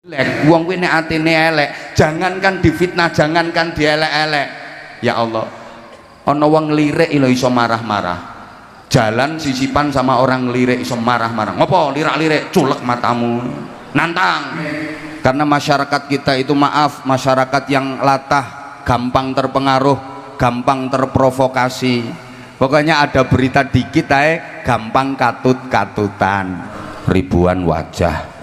Lek wong kuwi nek atine elek, jangankan difitnah, jangankan dielek-elek. Ya Allah, ana wong ngelirik lho iso marah-marah. Jalan sisipan sama orang ngelirik iso marah-marah. Ngopo lirak-lirik? Culek matamu. Nantang. Karena masyarakat kita itu, maaf, masyarakat yang latah, gampang terpengaruh, gampang terprovokasi. Pokoknya ada berita dikit aja gampang katut-katutan. Ribuan wajah.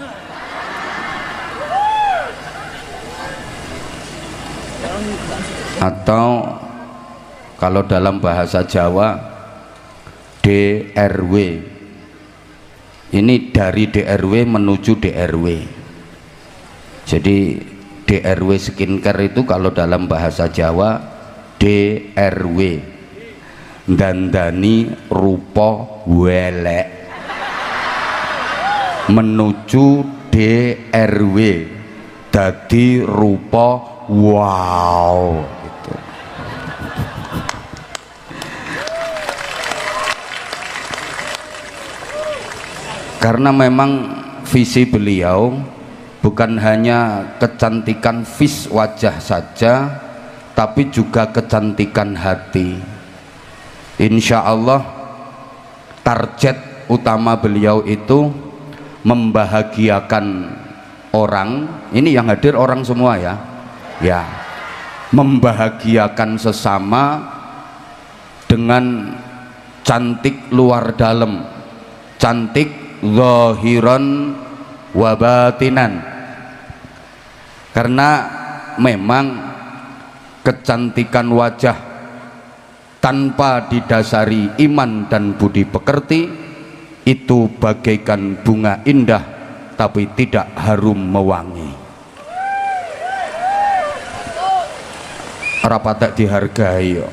Atau kalau dalam bahasa Jawa DRW, ini dari DRW menuju DRW. Jadi DRW skincare itu kalau dalam bahasa Jawa DRW, dandani rupa welek, menuju DRW dadi rupa wow gitu. Karena memang visi beliau bukan hanya kecantikan wajah saja, tapi juga kecantikan hati. Insya Allah target utama beliau itu membahagiakan orang. Ini yang hadir orang semua ya, ya, membahagiakan sesama dengan cantik luar dalam, cantik zahiran wa batinan. Karena memang kecantikan wajah tanpa didasari iman dan budi pekerti itu bagaikan bunga indah tapi tidak harum mewangi. Rapatek dihargai yo.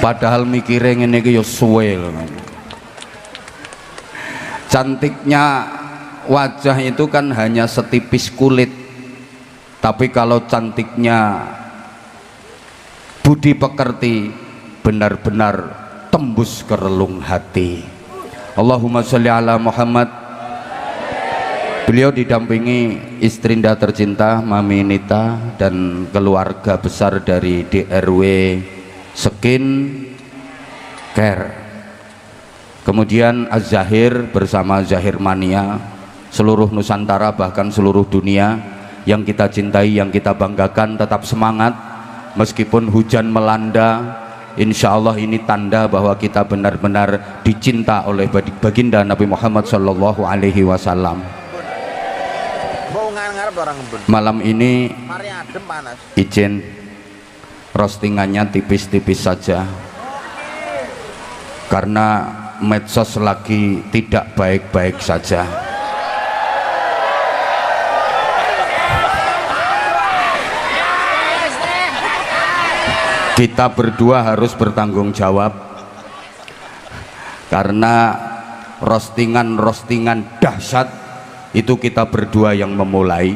Padahal mikire ngene iki yo suwe lho. Cantiknya wajah itu kan hanya setipis kulit, tapi kalau cantiknya budi pekerti benar-benar tembus ke relung hati. Allahumma sholli ala Muhammad. Beliau didampingi istrinda tercinta Mami Nita dan keluarga besar dari DRW Skin Care. Kemudian Az-Zahir bersama Zahir Mania, seluruh Nusantara bahkan seluruh dunia yang kita cintai, yang kita banggakan, tetap semangat meskipun hujan melanda. Insya Allah ini tanda bahwa kita benar-benar dicinta oleh baginda Nabi Muhammad Sallallahu Alaihi Wasallam. Malam ini izin roastingannya tipis-tipis saja karena medsos lagi tidak baik-baik saja. Kita berdua harus bertanggung jawab karena roastingan dahsyat itu kita berdua yang memulai,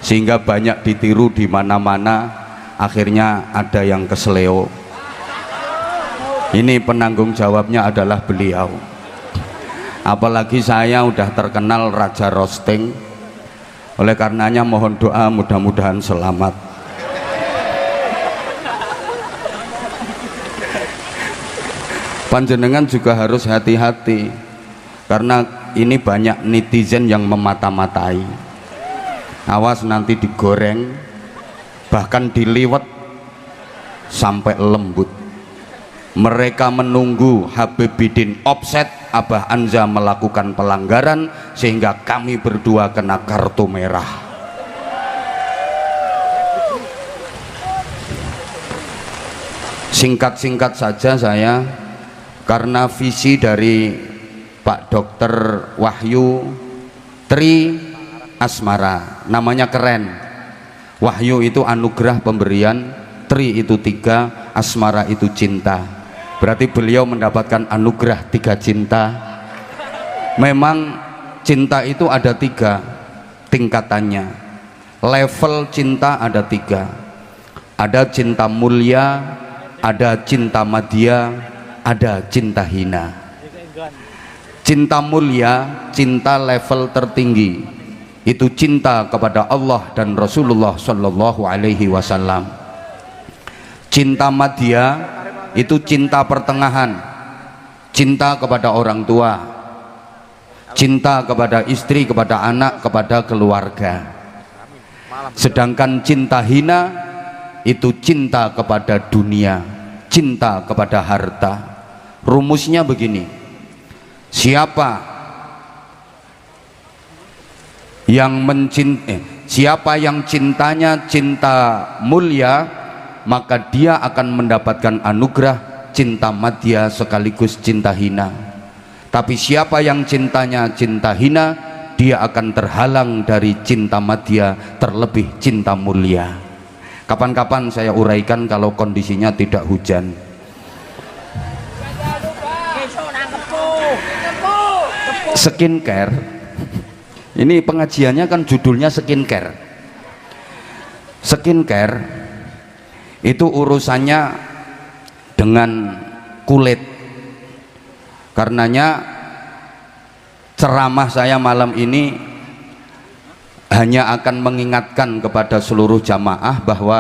sehingga banyak ditiru di mana-mana, akhirnya ada yang kesleo. Ini penanggung jawabnya adalah beliau. Apalagi saya udah terkenal raja roasting, oleh karenanya mohon doa mudah-mudahan selamat. Panjenengan juga harus hati-hati karena ini banyak netizen yang memata-matai. Awas nanti digoreng, bahkan diliwet sampai lembut. Mereka menunggu Habibidin offset, Abah Anza melakukan pelanggaran sehingga kami berdua kena kartu merah. Singkat-singkat saja saya, karena visi dari Pak Dokter Wahyu Tri Asmara, namanya keren. Wahyu itu anugerah pemberian, Tri itu 3, Asmara itu cinta. Berarti beliau mendapatkan anugerah 3 cinta. Memang cinta itu ada 3 tingkatannya. Level cinta ada 3. Ada cinta mulia, ada cinta madya, ada cinta hina. Cinta mulia, cinta level tertinggi, itu cinta kepada Allah dan Rasulullah Shallallahu Alaihi Wasallam. Cinta madya itu cinta pertengahan, cinta kepada orang tua, cinta kepada istri, kepada anak, kepada keluarga. Sedangkan cinta hina itu cinta kepada dunia, cinta kepada harta. Rumusnya begini: siapa yang cintanya cinta mulia, maka dia akan mendapatkan anugerah cinta madya sekaligus cinta hina. Tapi siapa yang cintanya cinta hina, dia akan terhalang dari cinta madya, terlebih cinta mulia. Kapan-kapan saya uraikan kalau kondisinya tidak hujan. Skincare, ini pengajiannya kan judulnya skincare. Skincare itu urusannya dengan kulit. Karenanya ceramah saya malam ini hanya akan mengingatkan kepada seluruh jamaah bahwa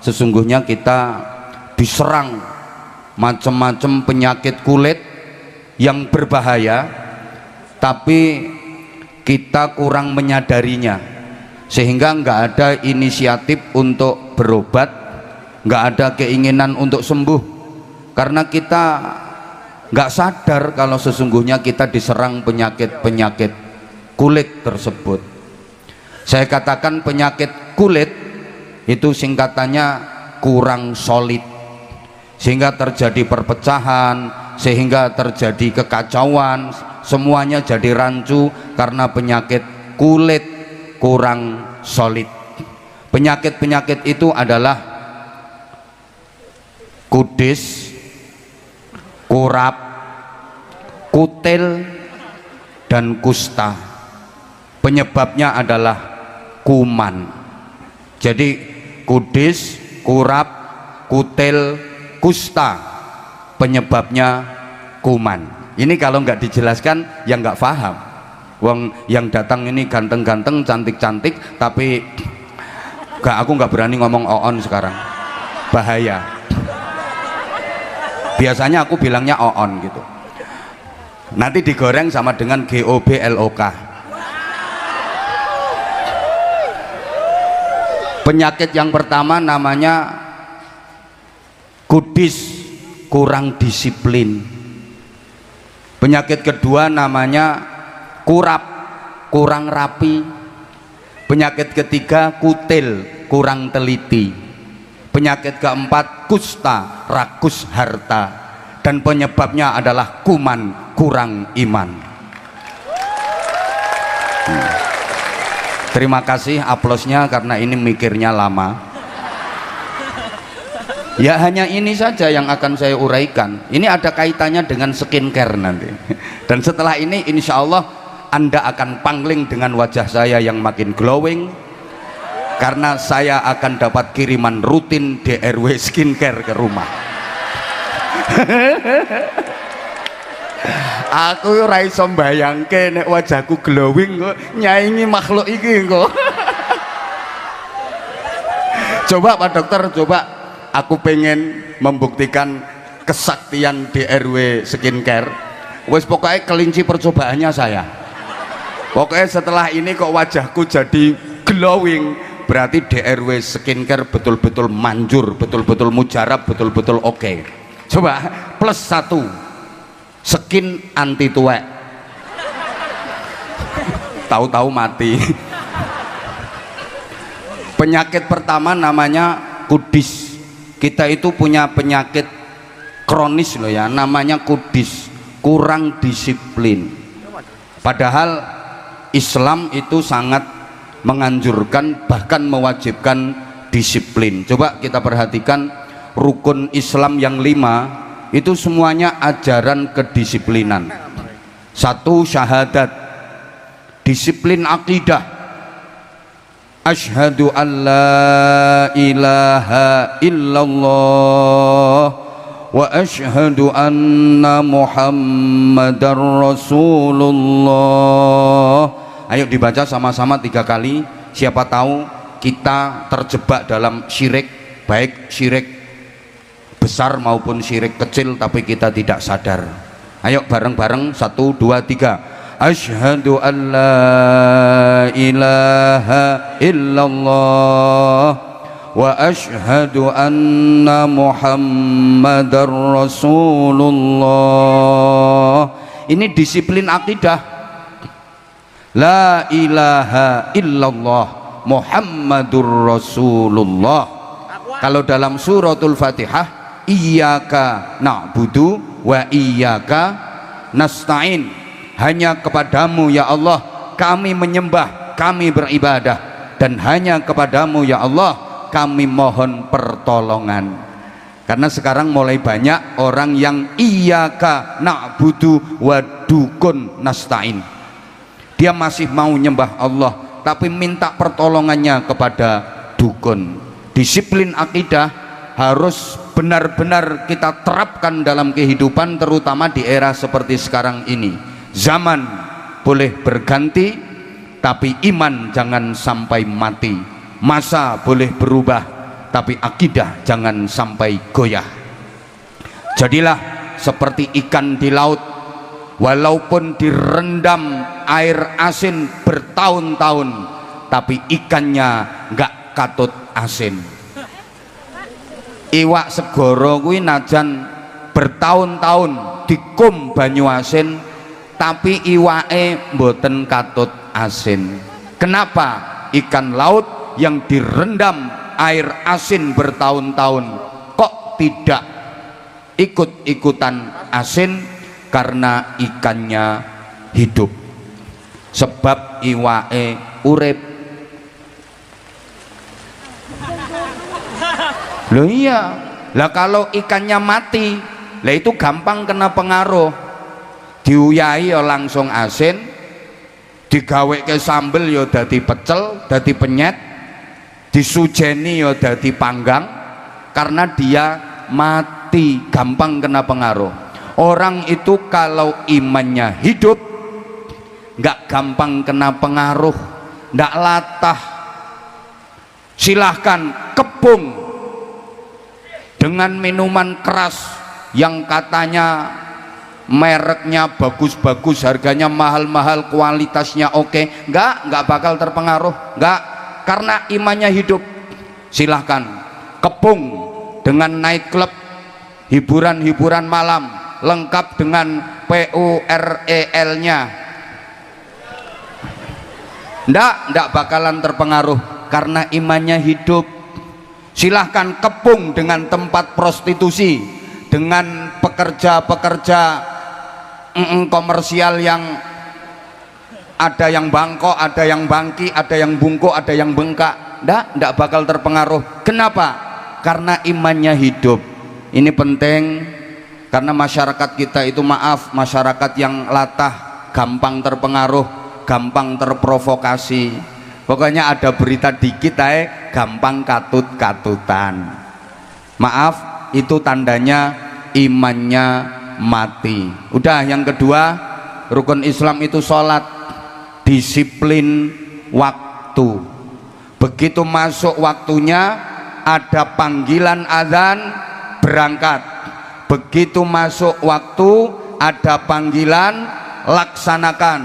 sesungguhnya kita diserang macam-macam penyakit kulit yang berbahaya, tapi kita kurang menyadarinya, sehingga nggak ada inisiatif untuk berobat, nggak ada keinginan untuk sembuh, karena kita nggak sadar kalau sesungguhnya kita diserang penyakit-penyakit kulit tersebut. Saya katakan penyakit kulit itu singkatannya kurang solid, sehingga terjadi perpecahan, sehingga terjadi kekacauan, semuanya jadi rancu karena penyakit kulit kurang solid. Penyakit-penyakit itu adalah kudis, kurap, kutil, dan kusta. Penyebabnya adalah kuman. Jadi kudis, kurap, kutil, kusta, penyebabnya kuman. Ini kalau nggak dijelaskan ya nggak paham. Wong yang datang ini ganteng-ganteng, cantik-cantik, tapi aku nggak berani ngomong oon sekarang, bahaya. Biasanya aku bilangnya oon gitu, nanti digoreng sama dengan GOBLOK. Penyakit yang pertama namanya kudis, kurang disiplin. Penyakit kedua namanya kurap, kurang rapi. Penyakit ketiga kutil, kurang teliti. Penyakit keempat kusta, rakus harta. Dan penyebabnya adalah kuman, kurang iman. Terima kasih aplausnya karena ini mikirnya lama. Ya hanya ini saja yang akan saya uraikan. Ini ada kaitannya dengan skincare nanti. Dan setelah ini insya Allah Anda akan pangling dengan wajah saya yang makin glowing, karena saya akan dapat kiriman rutin DRW skincare ke rumah. Aku ora iso mbayangke nek wajahku glowing kok nyaingi makhluk iki kok. Coba Pak Dokter, coba aku pengen membuktikan kesaktian DRW skincare. Wes pokoknya kelinci percobaannya saya. Pokoknya setelah ini kok wajahku jadi glowing, berarti DRW skincare betul-betul manjur, betul-betul mujarab, betul-betul oke. Coba plus 1 skin anti tuwek, tahu-tahu mati. Penyakit pertama namanya kudis. Kita itu punya penyakit kronis loh ya, namanya kudis, kurang disiplin. Padahal Islam itu sangat menganjurkan, bahkan mewajibkan disiplin. Coba kita perhatikan rukun Islam yang 5 itu semuanya ajaran kedisiplinan. 1 syahadat, disiplin akidah, asyhadu an la ilaha illallah wa asyhadu anna Muhammadar Rasulullah. Ayo dibaca sama-sama 3 kali. Siapa tahu kita terjebak dalam syirik, baik syirik besar maupun syirik kecil, tapi kita tidak sadar. Ayo bareng-bareng, 1, 2, 3. Asyhadu an la ilaha illallah wa asyhadu anna Muhammadar Rasulullah. Ini disiplin akidah. La ilaha illallah Muhammadur Rasulullah. Kalau dalam suratul Fatihah, iyyaka na'budu wa iyyaka nasta'in, hanya kepadamu ya Allah kami menyembah, kami beribadah, dan hanya kepadamu ya Allah kami mohon pertolongan. Karena sekarang mulai banyak orang yang iyyaka na'budu wa dukun nasta'in, dia masih mau nyembah Allah tapi minta pertolongannya kepada dukun. Disiplin akidah harus benar-benar kita terapkan dalam kehidupan, terutama di era seperti sekarang ini. Zaman boleh berganti, tapi iman jangan sampai mati. Masa boleh berubah, tapi akidah jangan sampai goyah. Jadilah seperti ikan di laut, walaupun direndam air asin bertahun-tahun, tapi ikannya nggak katut asin. Iwak segoro kuwi najan bertahun-tahun dikum banyu asin, tapi iwake mboten katut asin. Kenapa? Ikan laut yang direndam air asin bertahun-tahun kok tidak ikut-ikutan asin? Karena ikannya hidup, sebab iwake urip. Loh iya, lah kalau ikannya mati, lah itu gampang kena pengaruh. Diuyahi ya langsung asin, digawe ke sambel ya dadi pecel, dadi penyet, disujeni ya dadi panggang, karena dia mati, gampang kena pengaruh. Orang itu kalau imannya hidup nggak gampang kena pengaruh, nggak latah. Silahkan kepung dengan minuman keras yang katanya mereknya bagus-bagus, harganya mahal-mahal, kualitasnya oke, nggak bakal terpengaruh, nggak, karena imannya hidup. Silahkan kepung dengan night club, hiburan-hiburan malam lengkap dengan PUREL-nya, ndak bakalan terpengaruh karena imannya hidup. Silahkan kepung dengan tempat prostitusi, dengan pekerja-pekerja komersial yang ada yang bangkok, ada yang bangki, ada yang bungkuk, ada yang bengkak, ndak bakal terpengaruh. Kenapa? Karena imannya hidup. Ini penting. Karena masyarakat kita itu, maaf, masyarakat yang latah, gampang terpengaruh, gampang terprovokasi. Pokoknya ada berita dikit aja gampang katut-katutan. Maaf, itu tandanya imannya mati. Udah, yang kedua, rukun Islam itu sholat, disiplin waktu. Begitu masuk waktunya, ada panggilan azan, berangkat. Begitu masuk waktu, ada panggilan, laksanakan.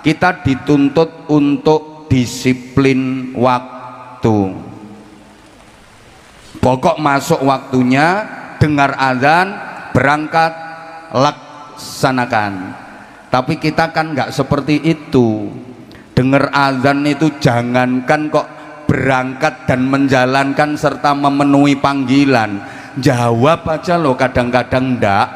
Kita dituntut untuk disiplin waktu. Pokok masuk waktunya, dengar azan, berangkat, laksanakan. Tapi kita kan nggak seperti itu. Dengar azan itu jangankan kok berangkat dan menjalankan serta memenuhi panggilan, jawab aja loh kadang-kadang ndak.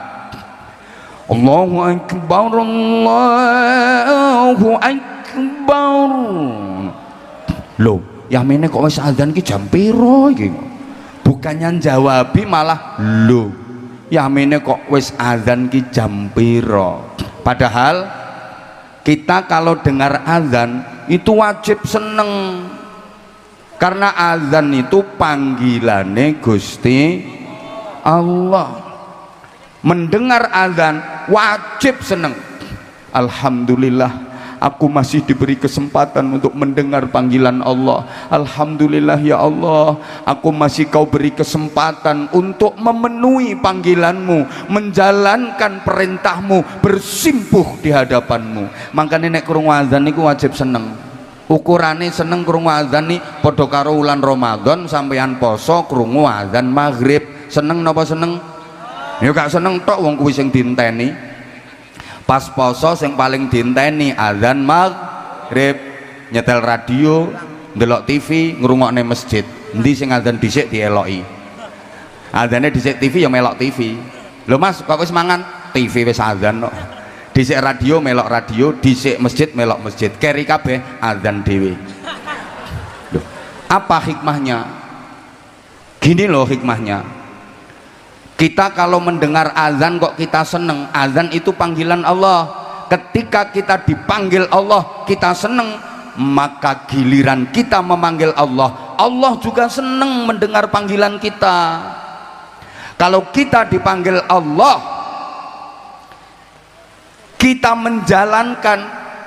Allahu Akbar, Allahu Akbar. Loh, yamene kok wis azan ki jam piro iki? Bukannya jawabi malah loh, yamene kok wis azan ki jam piro? Padahal kita kalau dengar azan itu wajib seneng, karena azan itu panggilannya Gusti Allah. mendengar azan wajib seneng. Alhamdulillah aku masih diberi kesempatan untuk mendengar panggilan Allah. Alhamdulillah ya Allah, aku masih kau beri kesempatan untuk memenuhi panggilanmu, menjalankan perintahmu, bersimpuh di hadapanmu. Makanya nek krungu azan niku wajib seneng. Ukurane seneng krungu azan nih padha karo wulan Ramadan sampeyan poso krungu azan maghrib. Seneng napa seneng? Ya gak seneng tok, wong kuwi sing dinteni. Pas poso sing paling dinteni azan maghrib, nyetel radio, ndelok TV, ngrungokne masjid. Endi sing azan dhisik dieloki. Azane dhisik TV ya melok TV. Lho Mas, kok wis mangan? TV wis azan kok. Dhisik radio melok radio, dhisik masjid melok masjid. Keri kabeh azan dhewe. Loh, apa hikmahnya? Gini loh hikmahnya. Kita kalau mendengar azan kok kita seneng. Azan itu panggilan Allah. Ketika kita dipanggil Allah kita seneng, maka giliran kita memanggil Allah, Allah juga seneng mendengar panggilan kita. Kalau kita dipanggil Allah, kita menjalankan,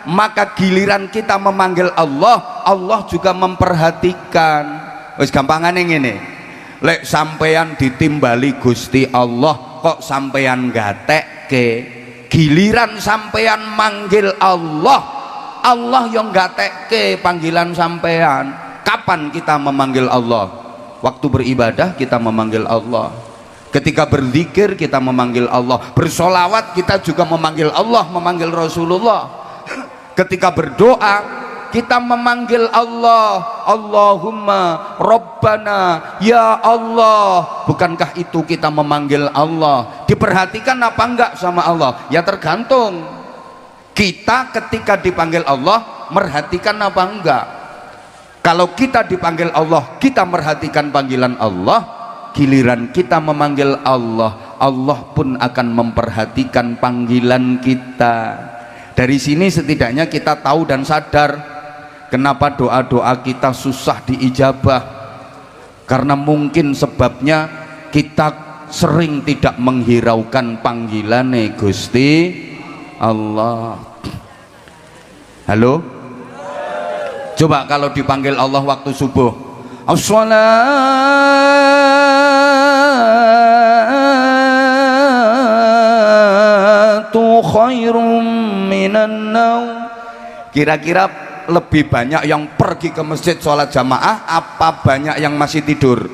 maka giliran kita memanggil Allah, Allah juga memperhatikan. Wis gampangane ngene. Lek sampeyan ditimbali Gusti Allah kok sampeyan gatekke, giliran sampeyan manggil Allah, Allah yang gatekke panggilan sampeyan. Kapan kita memanggil Allah? Waktu beribadah kita memanggil Allah, ketika berzikir kita memanggil Allah, bersolawat kita juga memanggil Allah, memanggil Rasulullah. Ketika berdoa kita memanggil Allah, Allahumma Rabbana ya Allah. Bukankah itu kita memanggil Allah? Diperhatikan apa enggak sama Allah? Ya tergantung kita ketika dipanggil Allah merhatikan apa enggak. Kalau kita dipanggil Allah kita merhatikan panggilan Allah, giliran kita memanggil Allah, Allah pun akan memperhatikan panggilan kita. Dari sini setidaknya kita tahu dan sadar kenapa doa-doa kita susah diijabah, karena mungkin sebabnya kita sering tidak menghiraukan panggilan Gusti Allah. Halo? Coba kalau dipanggil Allah waktu subuh, as-salatu khairum minan naum. Kira-kira lebih banyak yang pergi ke masjid sholat jamaah apa banyak yang masih tidur?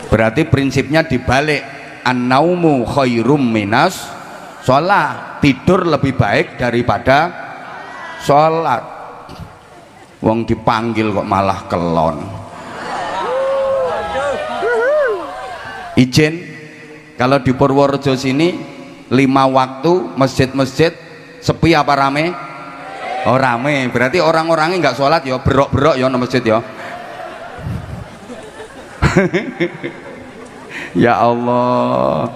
Berarti prinsipnya dibalik, an-naumu khairum minas sholat. Tidur lebih baik daripada sholat. Wong dipanggil kok malah kelon. Izin kalau di Purworejo sini 5 waktu masjid-masjid sepi apa rame? Oh rame, berarti orang-orangnya nggak sholat ya, berok-berok ya di masjid ya. Ya Allah.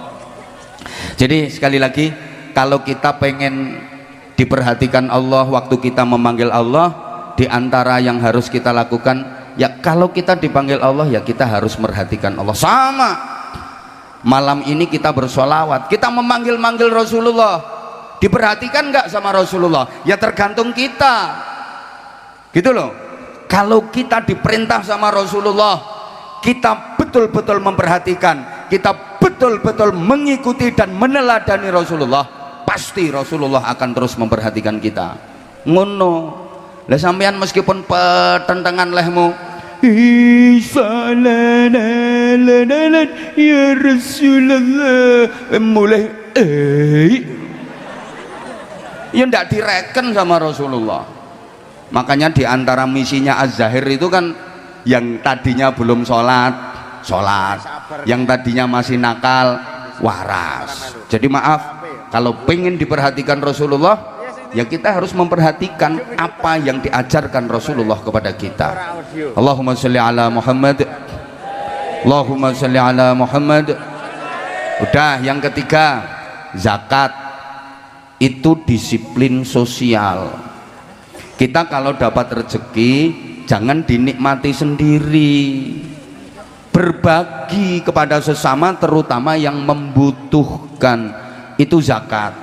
Jadi sekali lagi, kalau kita pengen diperhatikan Allah waktu kita memanggil Allah, di antara yang harus kita lakukan ya, kalau kita dipanggil Allah ya kita harus merhatikan Allah. Sama malam ini kita bersolawat, kita memanggil-manggil Rasulullah, diperhatikan nggak sama Rasulullah? Ya tergantung kita, gitu loh. Kalau kita diperintah sama Rasulullah, kita betul-betul memperhatikan, kita betul-betul mengikuti dan meneladani Rasulullah, pasti Rasulullah akan terus memperhatikan kita. Ngono lah sampean meskipun pertentangan lehmu, ya Rasulullah, mulai ya ndak direken sama Rasulullah. Makanya diantara misinya Az-Zahir itu kan, yang tadinya belum sholat, yang tadinya masih nakal, waras. Jadi maaf, kalau pengen diperhatikan Rasulullah, ya kita harus memperhatikan apa yang diajarkan Rasulullah kepada kita. Allahumma sholli ala Muhammad, Allahumma sholli ala Muhammad. Udah, yang ketiga, zakat itu disiplin sosial. Kita kalau dapat rezeki jangan dinikmati sendiri, berbagi kepada sesama terutama yang membutuhkan, itu zakat.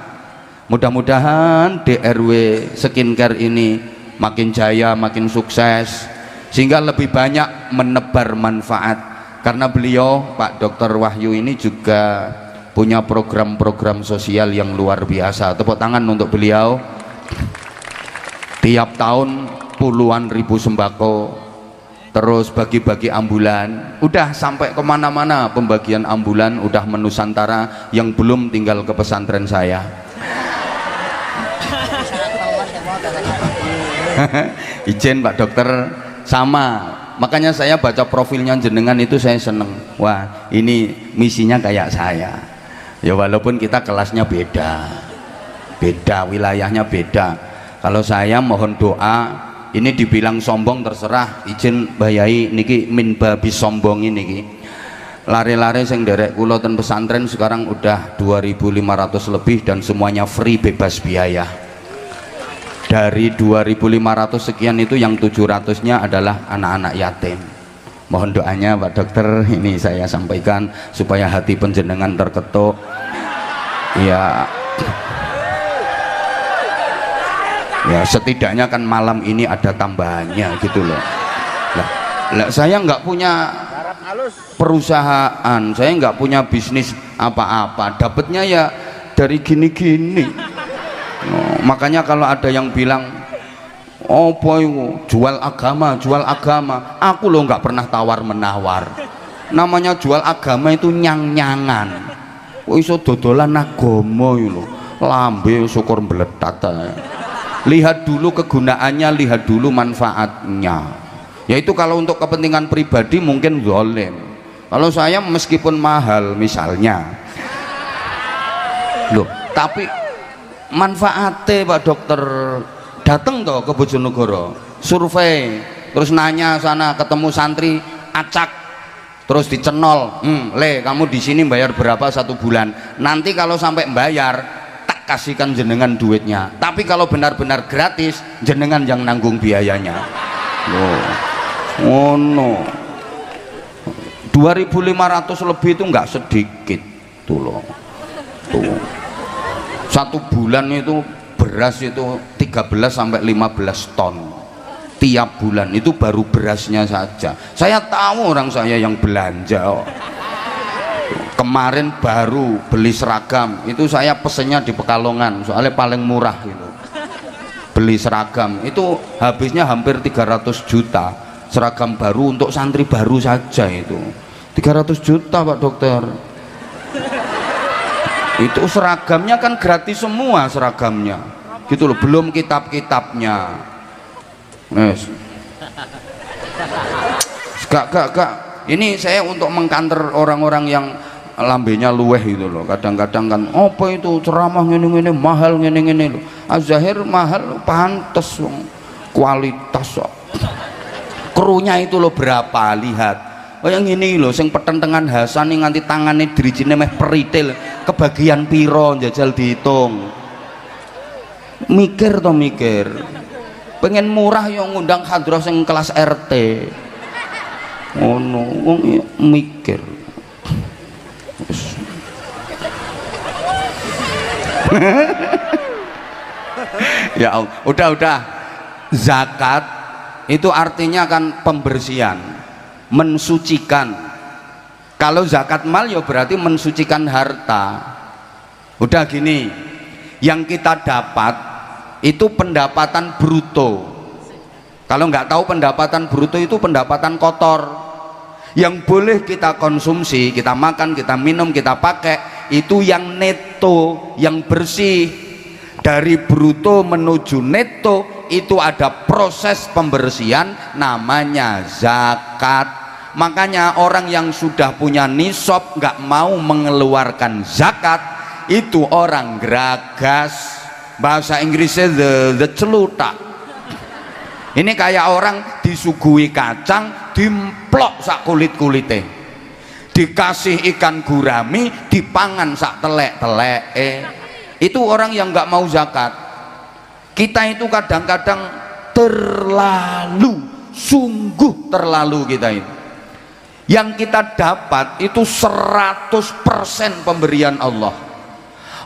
Mudah-mudahan DRW Skincare ini makin jaya, makin sukses, sehingga lebih banyak menebar manfaat. Karena beliau Pak Dr. Wahyu ini juga punya program-program sosial yang luar biasa. Tepuk tangan untuk beliau. Tiap tahun puluhan ribu sembako, terus bagi-bagi ambulan, udah sampai kemana-mana pembagian ambulan, udah menusantara. Yang belum tinggal ke pesantren saya. Izin Pak Dokter, sama. Makanya saya baca profilnya jenengan itu saya seneng. Wah, ini misinya kayak saya. Ya walaupun kita kelasnya beda, wilayahnya beda. Kalau saya mohon doa, ini dibilang sombong terserah. Izin bayai niki min babi sombong ini. Lare-lare sing derek kula ten pesantren sekarang udah 2.500 lebih dan semuanya free, bebas biaya. Dari 2.500 sekian itu yang 700-nya adalah anak-anak yatim. Mohon doanya Pak Dokter, ini saya sampaikan supaya hati penjenengan terketuk. Ya, ya setidaknya kan malam ini ada tambahannya gitu loh. Lah saya nggak punya perusahaan, saya nggak punya bisnis apa-apa, dapatnya ya dari gini-gini. Makanya kalau ada yang bilang apa itu jual agama, aku loh nggak pernah tawar menawar. Namanya jual agama itu nyang-nyangan. Iso dodolan agama itu lambe syukur mbletat. Lihat dulu kegunaannya, lihat dulu manfaatnya. Yaitu kalau untuk kepentingan pribadi mungkin zalim. Kalau saya meskipun mahal misalnya, loh, tapi manfaatnya Pak Dokter, dateng toh ke Bojonegoro, survei, terus nanya sana, ketemu santri, acak, terus dicenol, le kamu di sini bayar berapa satu bulan, nanti kalau sampai bayar tak kasihkan jenengan duitnya, tapi kalau benar-benar gratis jenengan yang nanggung biayanya. Loh, oh no, 2.500 lebih itu nggak sedikit tuh loh, tuh. Satu bulan itu beras itu 13 sampai 15 ton tiap bulan, itu baru berasnya saja. Saya tahu orang saya yang belanja. Kemarin baru beli seragam, itu saya pesennya di Pekalongan soalnya paling murah itu. Beli seragam itu habisnya hampir 300 juta seragam baru untuk santri baru saja, itu 300 juta Pak Dokter. Itu seragamnya kan gratis semua seragamnya gitu loh, belum kitab-kitabnya. Yes. Gak ini saya untuk mengkanter orang-orang yang lambenya luweh gitu loh. Kadang-kadang kan apa itu ceramah ngene-ngene mahal ngene-ngene loh. Az-Zahir mahal pantes kualitas kok. Krunya itu loh berapa, lihat. Oh yang ini loh, sing petentengan Hasan ini nganti tangannya dirijine meh peritil, kebagian piro jajal dihitung. Mikir toh mikir, pengen murah yang ngundang hadroh sing kelas RT. Oh no, mikir. Ya Allah, udah. Zakat itu artinya kan pembersihan, mensucikan. Kalau zakat mal ya berarti mensucikan harta. Udah gini, yang kita dapat itu pendapatan bruto. Kalau nggak tahu pendapatan bruto itu pendapatan kotor. Yang boleh kita konsumsi, kita makan, kita minum, kita pakai itu yang neto, yang bersih. Dari bruto menuju neto itu ada proses pembersihan namanya zakat. Makanya orang yang sudah punya nisab nggak mau mengeluarkan zakat itu orang geragas, bahasa Inggrisnya the celutak. Ini kayak orang disuguhi kacang dimplok sak kulit-kulite, dikasih ikan gurami dipangan sak telek-telek. Itu orang yang nggak mau zakat. Kita itu kadang-kadang terlalu, sungguh terlalu kita itu. Yang kita dapat itu 100% pemberian Allah.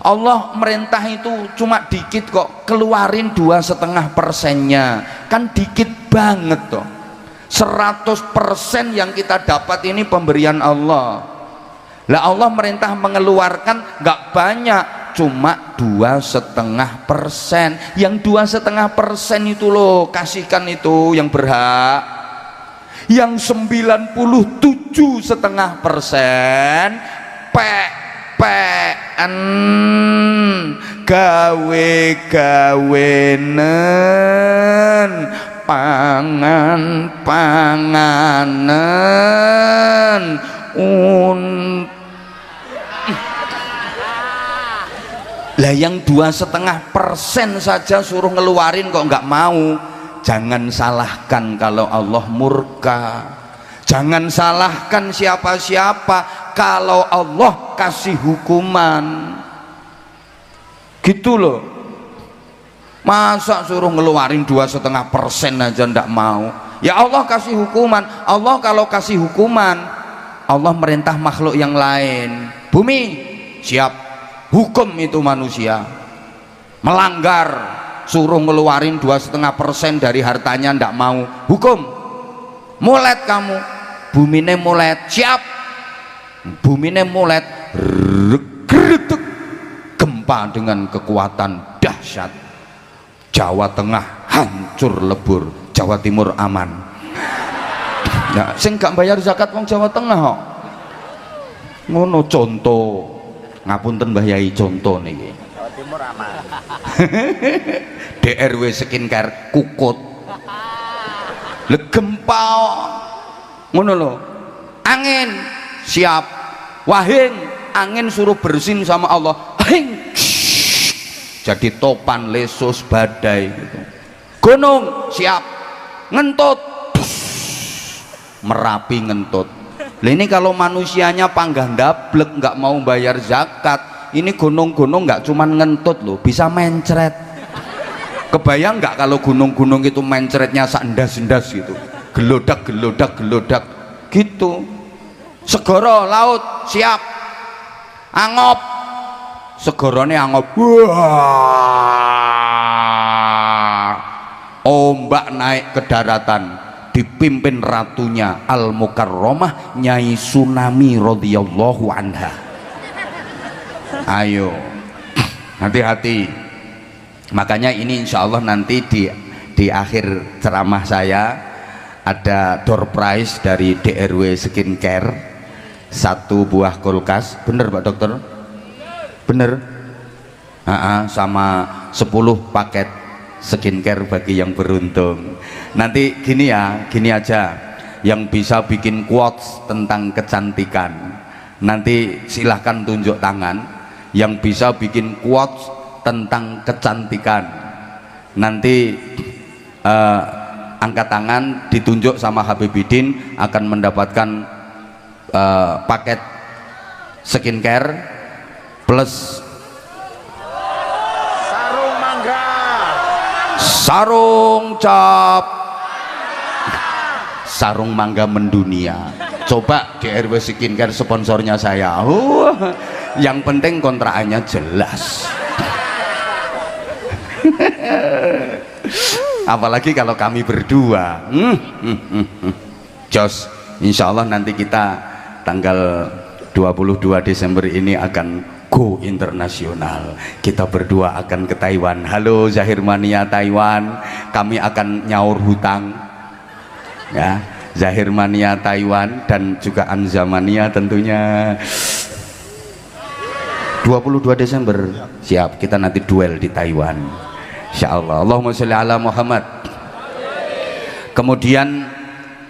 Allah merintah itu cuma dikit kok, keluarin 2,5%-nya, kan dikit banget toh. 100% yang kita dapat ini pemberian Allah. Lah Allah merintah mengeluarkan nggak banyak, cuma 2,5%. Yang 2,5% itu loh, kasihkan itu yang berhak. Yang 97,5% pean gawe-gawenen panganan lah yang 2,5% saja suruh ngeluarin kok nggak mau. Jangan salahkan kalau Allah murka, jangan salahkan siapa-siapa kalau Allah kasih hukuman gitu loh. Masa suruh ngeluarin 2,5% aja ndak mau? Ya Allah kasih hukuman. Allah kalau kasih hukuman, Allah merintah makhluk yang lain, bumi siap hukum itu manusia melanggar, suruh ngeluarin 2,5% dari hartanya ndak mau, hukum mulet kamu. Bumine mulet, siap bumine mulet, geretek gempa dengan kekuatan dahsyat, Jawa Tengah hancur lebur, Jawa Timur aman. Nah, sing gak bayar zakat wong Jawa Tengah kok ngono. Contoh ngapunten Mbah Yai, contoh niki Jawa Timur aman. DRW skincare kukut gempa ngono lho, angin siap wahing, angin suruh bersin sama Allah, hing jadi topan, lesus, badai gitu. Gunung siap ngentut, Merapi ngentut. Lah ini kalau manusianya panggah ndablek nggak mau bayar zakat, ini gunung-gunung nggak cuman ngentut loh, bisa mencret. Kebayang nggak kalau gunung-gunung itu mencretnya sandas-sandas gitu, gelodak gitu. Segoro laut siap angop, segorone angop, wah, ombak naik ke daratan, dipimpin ratunya Al Mukarramah Nyai Tsunami radhiyallahu anha. Ayo hati-hati. Makanya ini insya Allah nanti di akhir ceramah saya ada door prize dari DRW Skincare, 1 buah kulkas, bener Pak Dokter? Bener? Sama 10 paket skincare bagi yang beruntung. Nanti gini ya, gini aja, yang bisa bikin quotes tentang kecantikan nanti silahkan tunjuk tangan. Yang bisa bikin quotes tentang kecantikan nanti angkat tangan, ditunjuk sama Habibidin, akan mendapatkan paket skincare plus sarung mangga, sarung cap, sarung mangga mendunia. Coba DRW Skincare sponsornya saya. Yang penting kontrakannya jelas. Apalagi kalau kami berdua. Jos, insya Allah nanti kita tanggal 22 Desember ini akan go internasional. Kita berdua akan ke Taiwan. Halo Zahir Mania Taiwan, kami akan nyaur hutang ya. Zahir Mania Taiwan dan juga Anza Mania tentunya. 22 Desember siap, kita nanti duel di Taiwan insyaallah. Allahumma sholli ala Muhammad. Kemudian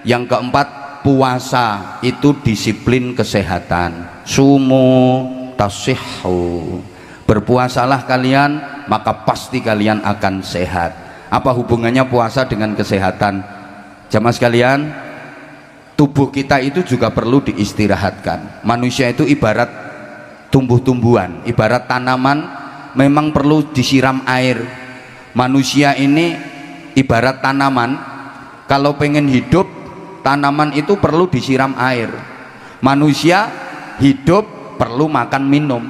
yang keempat, puasa itu disiplin kesehatan. Sumu tasihhu, berpuasalah kalian maka pasti kalian akan sehat. Apa hubungannya puasa dengan kesehatan? Jamaah sekalian, tubuh kita itu juga perlu diistirahatkan. Manusia itu ibarat tumbuh-tumbuhan, ibarat tanaman, memang perlu disiram air. Manusia ini ibarat tanaman, kalau pengen hidup tanaman itu perlu disiram air. Manusia hidup perlu makan minum,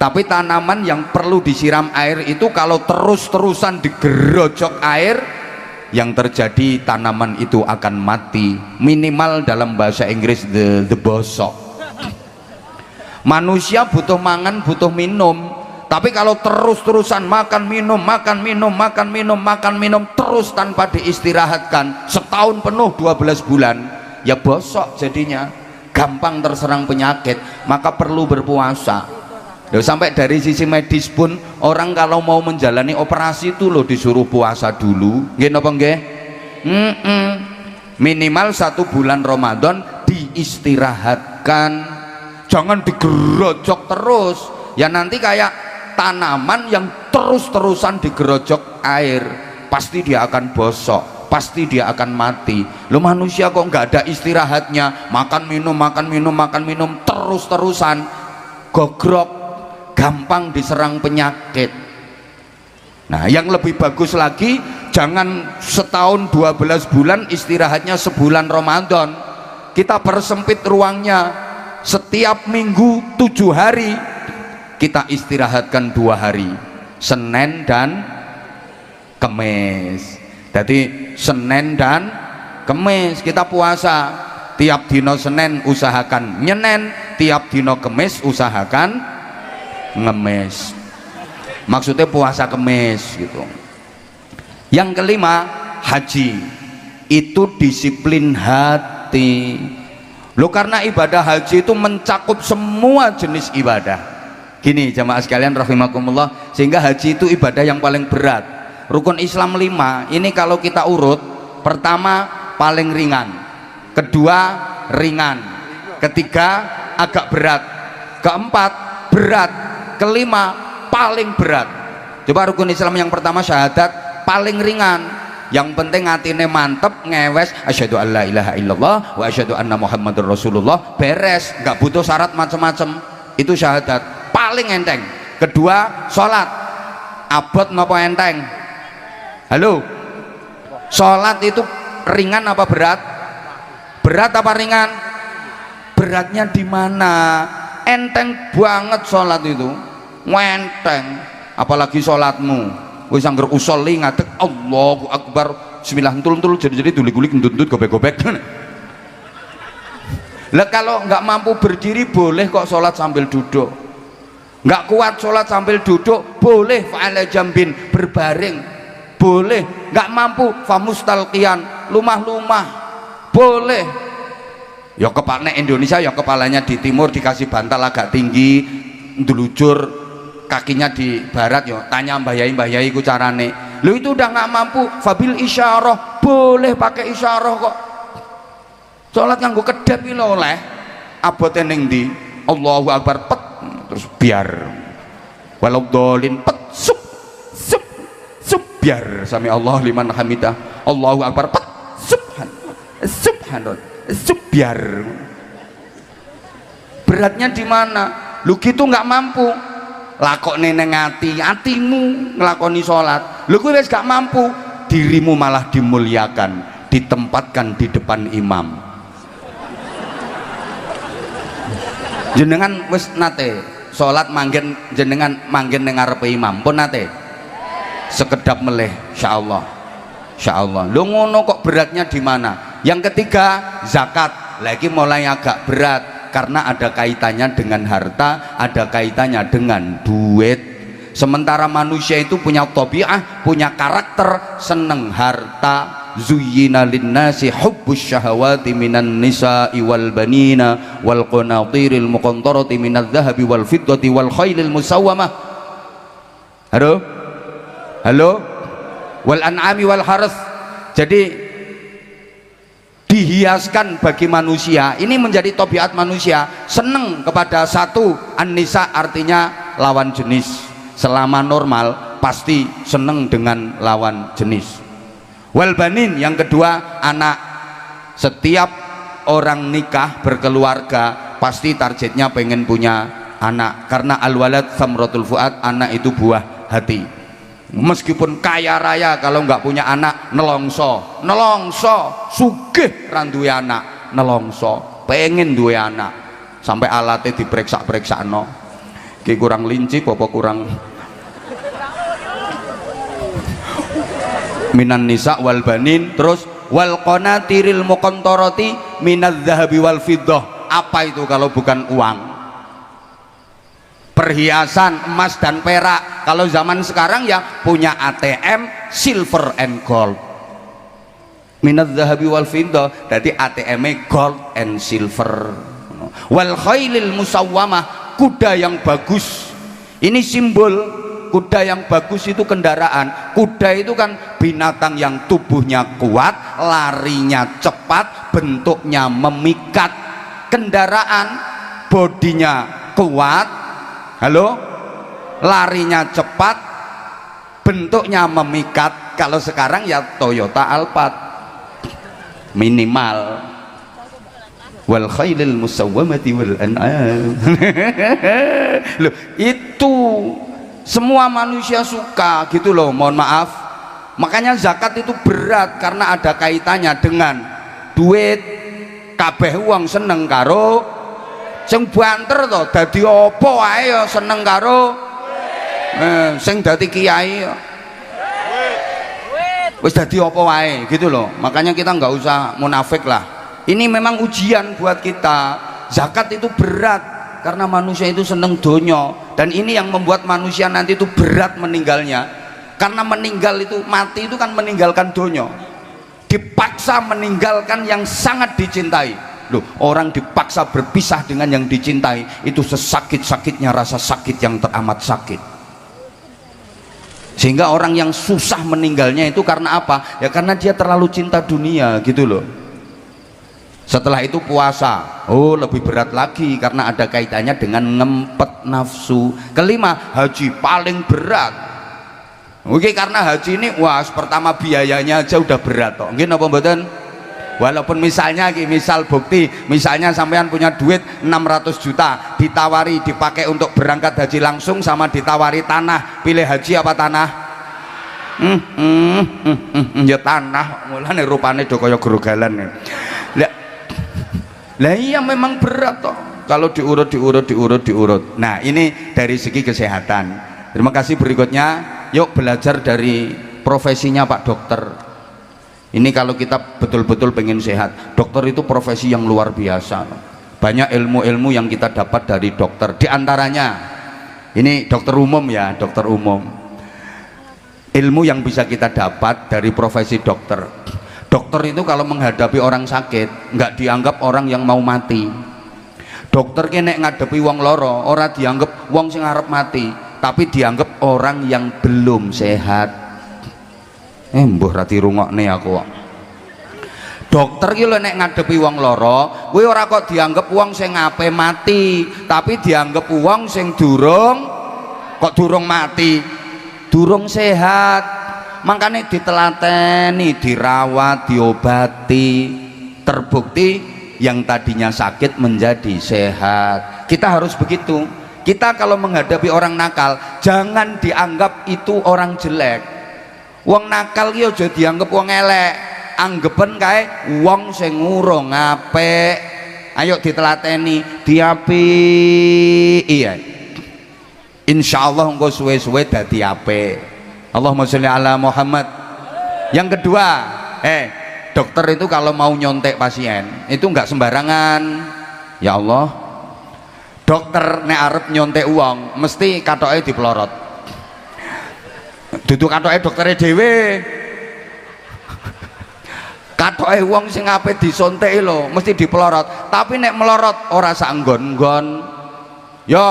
tapi tanaman yang perlu disiram air itu kalau terus-terusan digerojok air, yang terjadi tanaman itu akan mati, minimal dalam bahasa Inggris the bosok. Manusia butuh mangan, butuh minum, tapi kalau terus-terusan makan minum, makan minum, makan minum, makan minum terus tanpa diistirahatkan setahun penuh 12 bulan, ya bosok jadinya, gampang terserang penyakit. Maka perlu berpuasa. Sampai dari sisi medis pun orang kalau mau menjalani operasi itu loh disuruh puasa dulu, nggih napa nggih? Minimal 1 bulan Ramadan diistirahatkan, jangan digerojok terus, ya nanti kayak tanaman yang terus-terusan digerojok air, pasti dia akan bosok, pasti dia akan mati. Lo manusia kok nggak ada istirahatnya, makan minum, makan minum, makan minum terus-terusan, gogrok, gampang diserang penyakit. Nah, yang lebih bagus lagi, jangan setahun 12 bulan, istirahatnya sebulan Ramadan. Kita persempit ruangnya, setiap minggu 7 hari kita istirahatkan 2 hari, Senin dan Kemis. Jadi Senin dan Kemis kita puasa. Tiap dino Senin usahakan nyenen, tiap dino Kemis usahakan ngemis. Maksudnya puasa Kemis gitu. Yang kelima, haji. Itu disiplin hati. Loh, karena ibadah haji itu mencakup semua jenis ibadah. Gini jamaah sekalian rahimakumullah, sehingga haji itu ibadah yang paling berat. Rukun Islam 5 ini kalau kita urut, pertama paling ringan, kedua ringan, ketiga agak berat, keempat berat, kelima paling berat. Coba rukun Islam yang pertama syahadat, paling ringan, yang penting hatine mantep, ngewes asyhadu alla ilaha illallah wa asyhadu anna muhammadur rasulullah, beres, nggak butuh syarat macam-macam. Itu syahadat paling enteng. Kedua sholat, abot napa enteng? Halo, sholat itu ringan apa berat? Berat apa ringan? Beratnya di mana? Enteng banget sholat itu, enteng. Apalagi sholatmu wis angger usolli ngadeg Allahu Akbar bismillah entul-entul jadi gulik-gulik ndut-ndut gobek-gobek. Lah kalau nggak mampu berdiri boleh kok sholat sambil duduk, nggak kuat sholat sambil duduk boleh, fa'ala jambin berbaring boleh, nggak mampu famustalqian lumah-lumah boleh. Ya kepalanya Indonesia, ya kepalanya di timur dikasih bantal agak tinggi, ndelujur, kakinya di barat, ya tanya mbah yai ku carane. Lu itu udah nggak mampu, fabil isyarah boleh pakai isyarah kok. Sholat nganggo kedap iki lho oleh, abote ning ndi? Allahu Akbar pet terus biar, walau dolin pet sup biar, sami Allah liman hamidah, Allahu Akbar pet subhanallah biar. Beratnya di mana? Lu gitu nggak mampu, lakokne neng hatimu ngelakoni sholat, lu wis gak mampu, dirimu malah dimuliakan, ditempatkan di depan imam. Jenengan wis nate sholat manggen, jenengan manggen ning ngarepe imam pun nate sekedap meleh, insyaallah insyaallah. Lu ngono kok beratnya di mana? Yang ketiga zakat, lagi mulai agak berat karena ada kaitannya dengan harta, ada kaitannya dengan duit. Sementara manusia itu punya tabiah, punya karakter seneng harta. Zuyyina linnasi hubbus syahawati minan nisa'i wal banina wal qanatiril muqantarati minadh dhahabi wal fiddati wal khailil musawwamah. Halo? Halo? Wal an'ami wal harth. Jadi dihiaskan bagi manusia, ini menjadi tabiat manusia, seneng kepada satu, an-nisa artinya lawan jenis. Selama normal pasti seneng dengan lawan jenis. Wal banin yang kedua anak. Setiap orang nikah berkeluarga pasti targetnya pengen punya anak, karena al walad samratul fuad, anak itu buah hati. Meskipun kaya raya kalau nggak punya anak nelongso, sugih randuwe anak nelongso, pengen duwe anak sampai alatnya diperiksa no, ki kurang linci apa kurang minan nisa wal banin, terus wal qanatiril muqantarati minadz zahabi wal fiddah. Apa itu kalau bukan uang? Perhiasan emas dan perak. Kalau zaman sekarang ya punya ATM silver and gold, minadz zahabi wal fiddah, jadi ATM-nya gold and silver. Wal khailil musawwamah, kuda yang bagus. Ini simbol kuda yang bagus itu kendaraan. Kuda itu kan binatang yang tubuhnya kuat, larinya cepat, bentuknya memikat. Kendaraan bodinya kuat, halo, larinya cepat, bentuknya memikat. Kalau sekarang ya Toyota Alphard minimal. Wal khailil musawwamati wal an'am. Loh, itu semua manusia suka gitu loh, mohon maaf. Makanya zakat itu berat karena ada kaitannya dengan duit. Kabeh wong seneng karo sing banter to, dadi apa wae ya seneng karo sing dadi kiai ya wis dadi apa wae gitu loh. Makanya kita nggak usah munafik lah. Ini memang ujian buat kita. Zakat itu berat karena manusia itu seneng donya, dan ini yang membuat manusia nanti itu berat meninggalnya. Karena meninggal itu, mati itu kan meninggalkan donya, dipaksa meninggalkan yang sangat dicintai. Loh, orang dipaksa berpisah dengan yang dicintai itu sesakit-sakitnya rasa sakit yang teramat sakit. Sehingga orang yang susah meninggalnya itu karena apa? Ya karena dia terlalu cinta dunia gitu loh. Setelah itu puasa, oh lebih berat lagi karena ada kaitannya dengan ngempet nafsu. Kelima, haji paling berat. Oke, karena haji ini wah pertama biayanya aja udah berat toh. Mungkin apa mboten? Walaupun misalnya misal bukti, misalnya sampean punya duit 600 juta, ditawari dipakai untuk berangkat haji langsung sama ditawari tanah, pilih haji apa tanah? Ya tanah, mulane rupane do kaya grogalan. Lah iya memang berat toh kalau diurut. Nah, ini dari segi kesehatan. Terima kasih. Berikutnya yuk belajar dari profesinya Pak Dokter. Ini kalau kita betul-betul pengen sehat, dokter itu profesi yang luar biasa. Banyak ilmu-ilmu yang kita dapat dari dokter. Di antaranya ini dokter umum ya, dokter umum. Ilmu yang bisa kita dapat dari profesi dokter. Dokter itu kalau menghadapi orang sakit nggak dianggap orang yang mau mati. Dokter kene ngadepi wong loro ora dianggap wong sing arep mati, tapi dianggap orang yang belum sehat. Mbuh rati rungokne aku kok. Dokter ki lho nek ngadepi wong loro, kuwi ora kok dianggap wong sing ape mati, tapi dianggap wong sing durung mati, durung sehat. Makanya ditelateni, dirawat, diobati, terbukti yang tadinya sakit menjadi sehat. Kita harus begitu. Kita kalau menghadapi orang nakal, jangan dianggap itu orang jelek. Wong nakal ki aja dianggap wong elek, anggepen kae wong sing urung apik. Ayo ditelateni, diapik. Iya. Insyaallah engko suwe-suwe dadi apik. Allahumma sholli ala Muhammad. Yang kedua, dokter itu kalau mau nyontek pasien itu enggak sembarangan. Ya Allah, dokter nek arep nyontek uang mesti katoke dipelorot. Dudu katoke doktere dhewe, katoke wong sing ape disonteki lho mesti dipelorot. Tapi nek melorot ora sak nggon-nggon, ya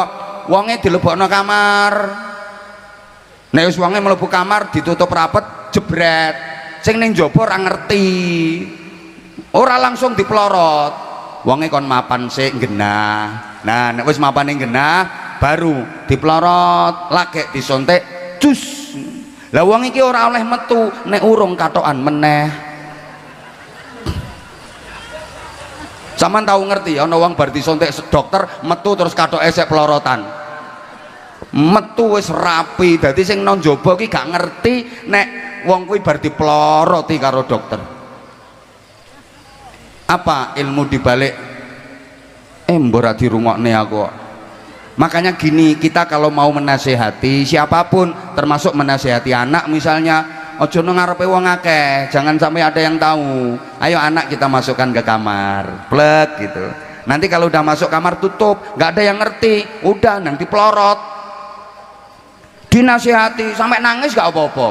wonge dilebokno kamar. Nek wis wonge mlebu kamar ditutup rapet jebret, sing ning njaba ora ngerti, ora langsung dipelorot. Wonge kon mapan sik genah. Nah nek wis mapane genah baru dipelorot, lagi disontek cus. Lah wong iki ora oleh metu nek urung katokan meneh. Sampeyan tahu ngerti ana wong bar disontek dokter metu terus katoke sik pelorotan. metu wis rapi. Dadi sing nang njaba ki gak ngerti nek wong kuwi bar diploroti karo dokter. Apa ilmu dibalik mbora dirungokne aku. Makanya gini, kita kalau mau menasehati siapapun, termasuk menasehati anak misalnya, ojo nang ngarepe wong akeh, jangan sampai ada yang tahu. Ayo anak kita masukkan ke kamar, plek gitu. Nanti kalau udah masuk kamar tutup, nggak ada yang ngerti, udah nanti pelorot. Dinasehati sampai nangis gak apa-apa.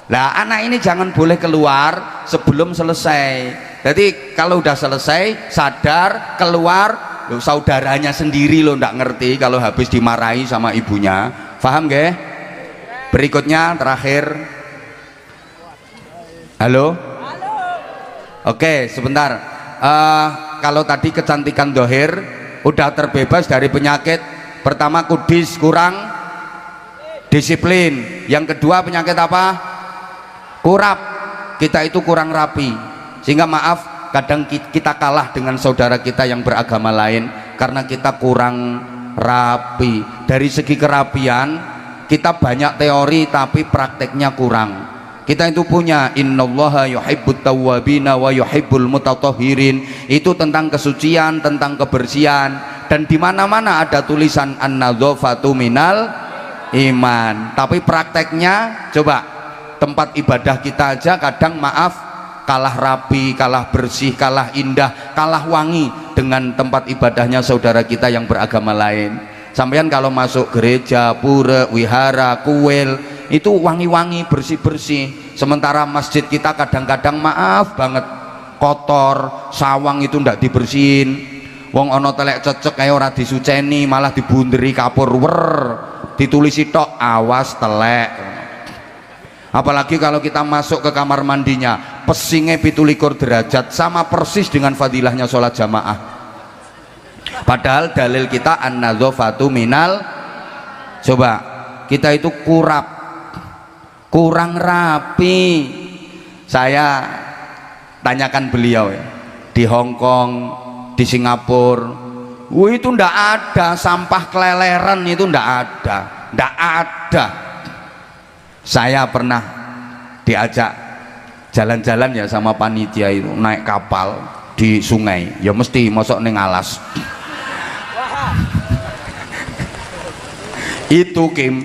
Lah anak ini jangan boleh keluar sebelum selesai. Jadi kalau udah selesai sadar keluar. Loh, saudaranya sendiri lo ndak ngerti kalau habis dimarahi sama ibunya. Paham gak? Berikutnya terakhir. Halo? Oke sebentar. Kalau tadi kecantikan dohir udah terbebas dari penyakit. Pertama kudis, kurang disiplin. Yang kedua penyakit apa? Kurap. Kita itu kurang rapi, sehingga maaf kadang kita kalah dengan saudara kita yang beragama lain karena kita kurang rapi. Dari segi kerapian kita banyak teori tapi prakteknya kurang. Kita itu punya innallaha yuhibbut tawwabina wa yuhibbul mutatahhirin, itu tentang kesucian, tentang kebersihan, dan di mana-mana ada tulisan an-nadzafatu minal iman. Tapi prakteknya coba tempat ibadah kita aja kadang maaf kalah rapi, kalah bersih, kalah indah, kalah wangi dengan tempat ibadahnya saudara kita yang beragama lain. Sampean kalau masuk gereja, pura, wihara, kuil itu wangi-wangi, bersih-bersih. Sementara masjid kita kadang-kadang maaf banget kotor, sawang itu ndak dibersihin. Wong ono telek cecek kayak ora disuceni, malah dibunderi kapur wer, ditulisi tok awas telek. Apalagi kalau kita masuk ke kamar mandinya pesingnya 17 derajat, sama persis dengan fadilahnya sholat jamaah. Padahal dalil kita an-nadzafatu minal. Coba kita itu kurang rapi. Saya tanyakan beliau ya, di Hong Kong, di Singapura, itu ndak ada sampah keleleran, itu ndak ada. Saya pernah diajak jalan-jalan ya sama panitia itu, naik kapal di sungai, ya mesti mosok ning alas. Itu Kim,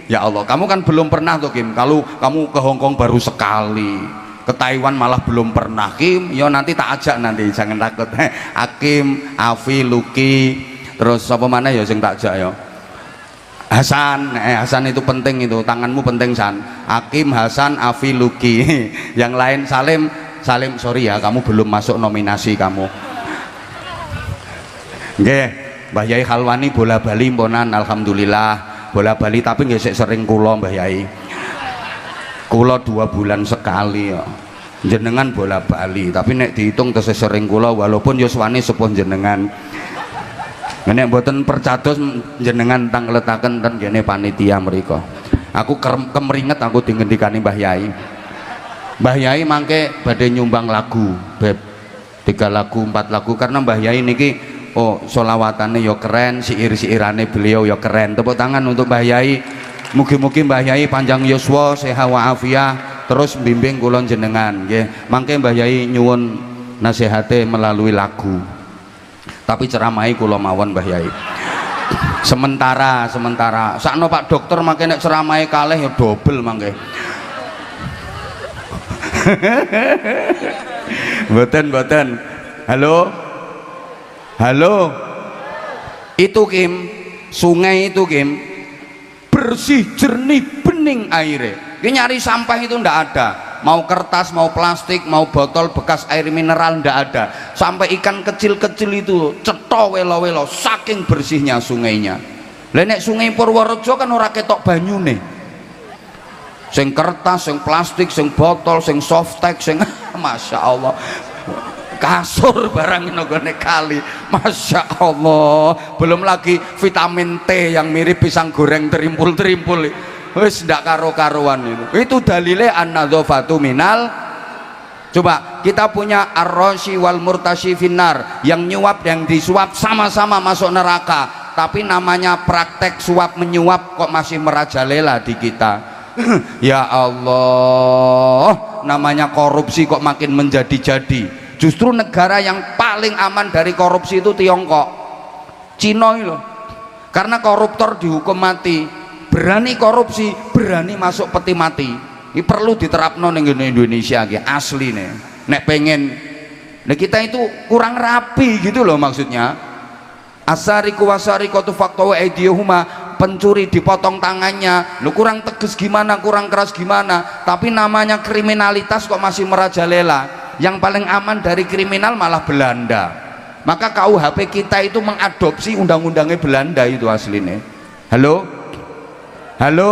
ya Allah, kamu kan belum pernah tuh Kim. Kalau kamu ke Hong Kong baru sekali, ke Taiwan malah belum pernah Kim. Ya nanti tak ajak nanti, jangan takut. Akim, Afi, Luki, terus apa mana ya sing tak ajak ya. Hasan, Hasan itu penting, itu tanganmu penting San. Akim, Hasan, Afi, Luki. Yang lain Salim, sorry ya kamu belum masuk nominasi kamu. Nggih, Mbah Yai Khalwani bola bali mponan alhamdulillah bola bali, tapi nggih sering kula Mbah Yai. Kula 2 bulan sekali ya. Jenengan bola bali, tapi nek dihitung tesih sering kula walaupun yuswani sepuh jenengan. Nek mboten percados jenengan tang letaken ten kene panitia mriku. Aku kemringet aku dingendikani Mbah Yai. Mbah Yai mangke badhe nyumbang lagu, Beb. 3 lagu, 4 lagu karena Mbah Yai niki sholawatane ya keren, siir-siirane beliau ya keren. Tepuk tangan untuk Mbah Yai. Mugi-mugi Mbah Yai panjang yuswa, sehat wa afiah, terus bimbing kula jenengan nggih. Mangke Mbah Yai nyuwun nasihate melalui lagu. Tapi ceramai kula mawon Mbah Yai. Sementara sakno Pak Dokter mangke nek ceramai kalih ya dobel mangke. Mboten. Halo. Itu Kim, sungai itu Kim bersih, jernih, bening airnya. Ki nyari sampah itu ndak ada. Mau kertas, mau plastik, mau botol bekas air mineral ndak ada. Sampai ikan kecil-kecil itu cetha welo-welo saking bersihnya sungainya. Lah nek sungai Purworejo kan ora ketok banyune. Sing kertas, sing plastik, sing botol, sing softtek, sing Masya Allah. Kasur barang nggone kali. Masya Allah. Belum lagi vitamin T yang mirip pisang goreng terimpul-terimpul. Wis ndak karo-karuan itu dalile an-nadzafatu minal. Coba kita punya ar-rashi wal murtashi finnar, yang nyuap yang disuap sama-sama masuk neraka. tapi namanya praktek suap menyuap kok masih merajalela di kita. Ya Allah, namanya korupsi kok makin menjadi-jadi. Justru negara yang paling aman dari korupsi itu Tiongkok, Cina loh. Karena koruptor dihukum mati, berani korupsi, berani masuk peti mati. Ini perlu diterapno ning Indonesia iki asli nih. Nek pengen, nah kita itu kurang rapi gitu loh maksudnya. Asariku wasariqatu faqtu aydihuma, pencuri dipotong tangannya. Lu kurang tegas gimana, kurang keras gimana, tapi namanya kriminalitas kok masih merajalela. Yang paling aman dari kriminal malah Belanda. Maka KUHP kita itu mengadopsi undang-undangnya Belanda itu aslinya. Halo? Halo?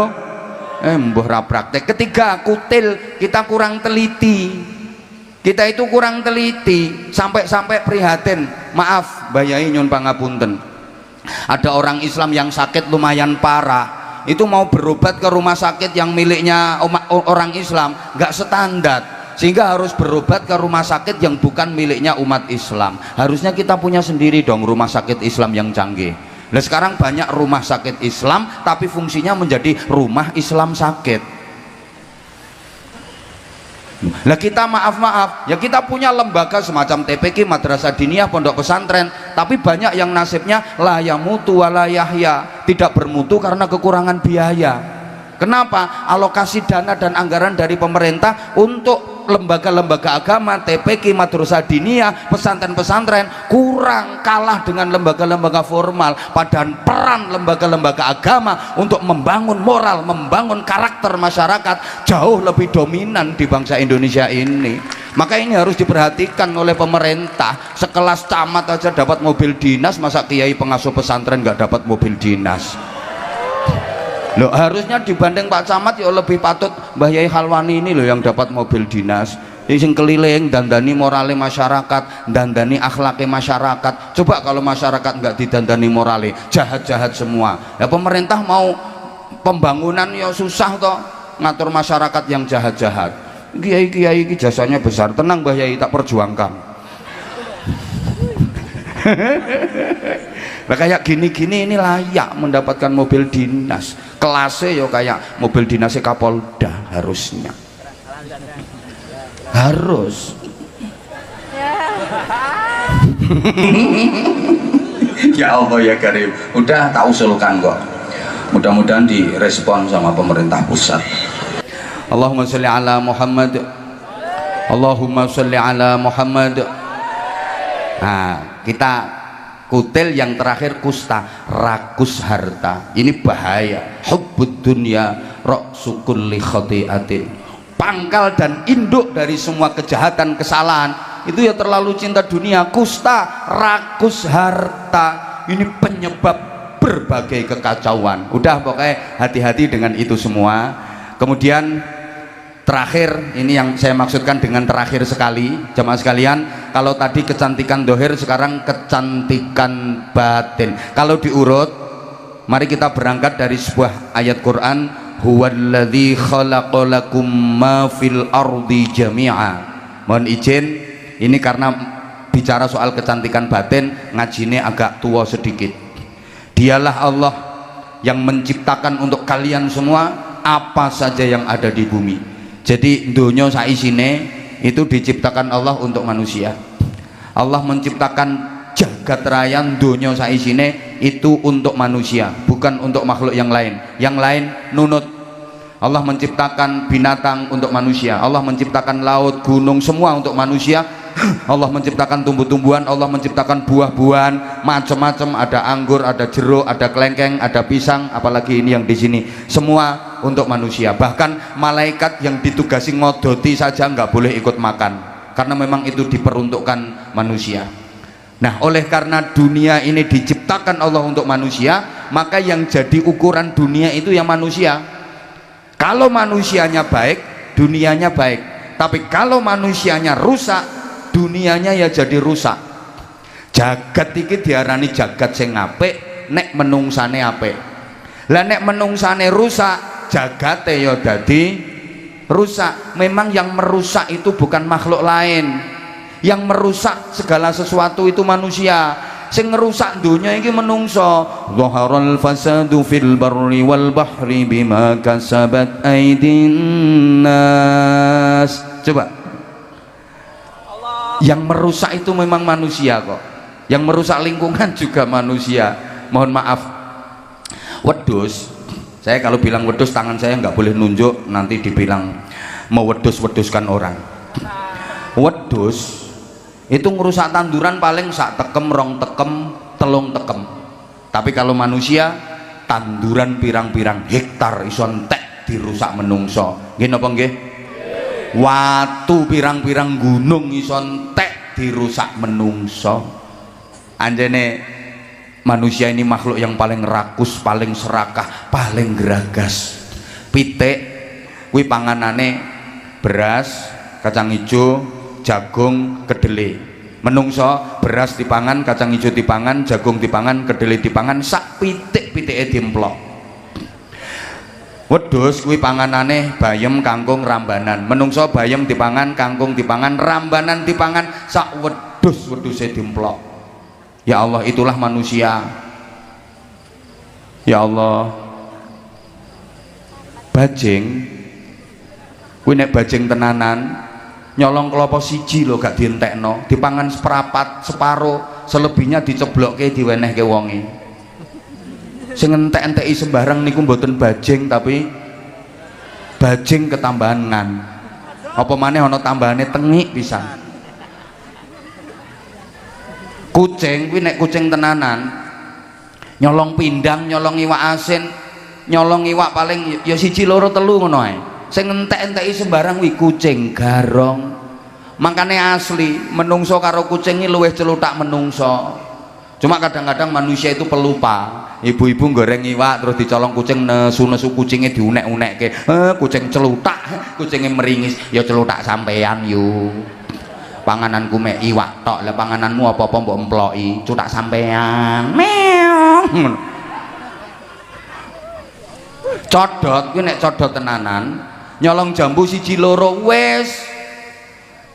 Mbuh ra praktek. Ketiga, kutil, kita kurang teliti. Kita itu kurang teliti sampai prihatin. Maaf, Mbah Yai nyun pangapunten. Ada orang Islam yang sakit lumayan parah, itu mau berobat ke rumah sakit yang miliknya orang Islam, nggak standar, sehingga harus berobat ke rumah sakit yang bukan miliknya umat Islam. Harusnya kita punya sendiri dong rumah sakit Islam yang canggih. Nah sekarang banyak rumah sakit Islam tapi fungsinya menjadi rumah Islam sakit. Lah kita maaf ya, kita punya lembaga semacam TPQ, Madrasah Diniyah, pondok pesantren, tapi banyak yang nasibnya la yamutu wa la yahya, tidak bermutu karena kekurangan biaya. Kenapa? Alokasi dana dan anggaran dari pemerintah untuk lembaga-lembaga agama, TPQ, Madrasah Diniyah, pesantren-pesantren kurang, kalah dengan lembaga-lembaga formal. Padahal peran lembaga-lembaga agama untuk membangun moral, membangun karakter masyarakat jauh lebih dominan di bangsa Indonesia ini. Maka ini harus diperhatikan oleh pemerintah. Sekelas camat aja dapat mobil dinas, masa kiai pengasuh pesantren nggak dapat mobil dinas? Loh, harusnya dibanding Pak Camat ya lebih patut Mbah Yai Halwani ini loh yang dapat mobil dinas, yang keliling dandani morale masyarakat, dandani akhlaknya masyarakat. Coba kalau masyarakat nggak didandani morale, jahat-jahat semua. Ya pemerintah mau pembangunan ya susah toh, ngatur masyarakat yang jahat-jahat. Kiai-kiai ini jasanya besar, tenang Mbah Yai tak perjuangkan. Nah kayak gini-gini ini layak mendapatkan mobil dinas, kelasnya ya kayak mobil dinasnya Kapolda. Harusnya harus ya Allah ya Karim, udah tak usulkan kok, mudah-mudahan direspon sama pemerintah pusat. Allahumma sholli ala Muhammad, Allahumma sholli ala Muhammad. Nah kita kutil yang terakhir kusta, rakus harta. Ini bahaya. Hubbud dunya ra'su kulli khati'atin. Pangkal dan induk dari semua kejahatan, kesalahan itu ya terlalu cinta dunia. Kusta, rakus harta, ini penyebab berbagai kekacauan. Udah pokoknya hati-hati dengan itu semua. Kemudian terakhir, ini yang saya maksudkan dengan terakhir sekali, jamaah sekalian, kalau tadi kecantikan dohir, sekarang kecantikan batin. Kalau diurut, mari kita berangkat dari sebuah ayat Quran, huwallazi khalaqalakum ma fil ardi jami'a. Mohon izin, ini karena bicara soal kecantikan batin, ngajine agak tua sedikit. Dialah Allah yang menciptakan untuk kalian semua apa saja yang ada di bumi. Jadi dunia saisine itu diciptakan Allah untuk manusia. Allah menciptakan jagat raya dunia saisine itu untuk manusia, bukan untuk makhluk yang lain. Yang lain nunut. Allah menciptakan binatang untuk manusia, Allah menciptakan laut, gunung, semua untuk manusia. Allah menciptakan tumbuh-tumbuhan, Allah menciptakan buah-buahan macam-macam, ada anggur, ada jeruk, ada kelengkeng, ada pisang, apalagi ini yang di sini, semua untuk manusia. Bahkan malaikat yang ditugasi ngodoti saja nggak boleh ikut makan, karena memang itu diperuntukkan manusia. Nah, oleh karena dunia ini diciptakan Allah untuk manusia, maka yang jadi ukuran dunia itu yang manusia. Kalau manusianya baik, dunianya baik. Tapi kalau manusianya rusak, dunianya ya jadi rusak. Jagat iki diarani jagat sing apik nek menungsane apik. Lah nek menungsane rusak, jagate ya dadi rusak. Memang yang merusak itu bukan makhluk lain. Yang merusak segala sesuatu itu manusia. sing ngerusak donya iki menungso. Dhaharal fasadu fil barri wal bahri bima kasabat aydin nas. Coba, yang merusak itu memang manusia kok, yang merusak lingkungan juga manusia. Mohon maaf, wedhus, saya kalau bilang wedhus tangan saya nggak boleh nunjuk, nanti dibilang mewedus-weduskan orang. Wedhus itu ngerusak tanduran paling sak tekem, rong tekem, telung tekem. Tapi kalau manusia, tanduran pirang-pirang hektar iso entek dirusak menungso. Nggih napa nggih? Watu pirang-pirang gunung iso entek dirusak menungso. Anjene manusia ini makhluk yang paling rakus, paling serakah, paling geragas. Pitik kuwi panganane beras, kacang hijau, jagung, kedelai. Menungso beras dipangan, kacang hijau dipangan, jagung dipangan, kedelai dipangan, sak pitik-pitike diemplok. Wedhus kuwi panganane bayem, kangkung, rambanan. Menungso bayem dipangan, kangkung dipangan, rambanan dipangan, sak wedhus-wedhuse diemplok. Ya Allah, itulah manusia. Ya Allah, bajing kuwi nek bajing tenanan nyolong klopo siji lho gak dientekno, dipangan seprapat, separo, selebihnya diceblokke diwenehke wonge. Sing entek-enteki sembarang niku mboten bajing tapi bajing ketambahan ngan. Apa maneh ana tambahane tengik pisan. Kucing kuwi nek kucing tenanan nyolong pindang, nyolong iwak asin, nyolong iwak paling ya siji loro telu ngono ae. Sing entek-enteki sembarang kuwi kucing garong. Makane asli menungso karo kucing iki luwih celutak menungso. Cuma kadang-kadang manusia itu pelupa. Ibu-ibu goreng iwak terus dicolong kucing, nesu-nesu kucingnya diunek-unekke. Kucing celutak, kucingnya meringis. Ya celutak sampean yu. Pangananku mek iwak tok, lah pangananmu apa-apa mbok emploki, cutak sampean. Meong. Codot kuwi nek codot tenanan, nyolong jambu siji loro wis.